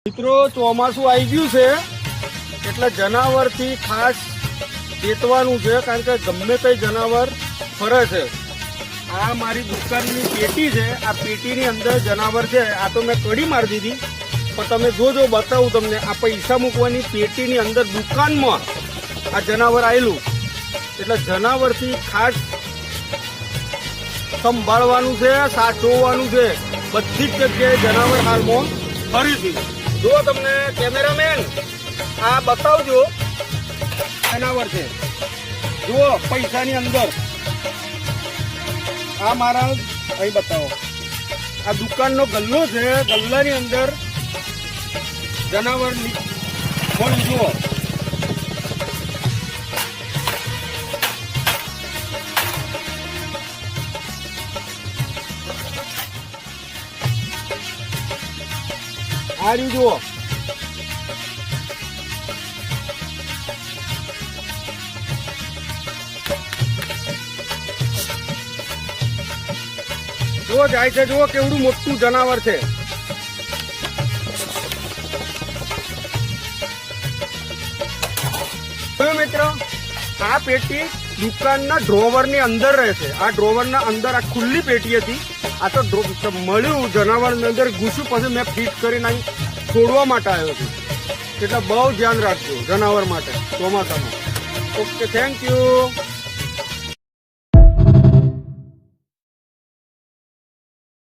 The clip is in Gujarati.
મિત્રો ચોમાસું આવી ગયું છે એટલે જનાવરથી ખાસ ચેતવાનું છે, કારણ કે ગમે તે જનાવર ફરે છે. આ મારી દુકાનની પેટી છે, આ પેટીની અંદર જનાવર છે. આ તો મેં કડી મારી દીધી, પણ તમે જોજો, બતાવું તમને. આ પૈસા મૂકવાની પેટીની અંદર દુકાનમાં આ જનાવર આવેલું, એટલે જનાવરથી ખાસ સંભાળવાનું છે, સાચવવાનું છે. બધી જ જગ્યાએ જનાવર હાલમાં ફરીથી જો તમને કેમેરામેન આ બતાવજો. જનાવર છે જુઓ પૈસાની અંદર. આ મારા અહીં બતાવો, આ દુકાનનો ગલ્લો છે, ગલ્લાની અંદર જનાવર ખોલી જુઓ. આ રહ્યું જુઓ. જુઓ જાય છે, જુઓ કેવડું મોટું જનાવર છે. મિત્રો આ પેટી દુકાનના ડ્રોવરની અંદર રહેશે. આ ડ્રોવરના અંદર આ ખુલ્લી પેટી હતી. આ તો મળ્યું જનાવરની અંદર ઘૂસ્યું, પછી મેં ફિટ કરીને અહીં છોડવા માટે આવ્યો છું. એટલે બહુ ધ્યાન રાખજો જનાવર માટે ચોમાસામાં. Okay, thank you.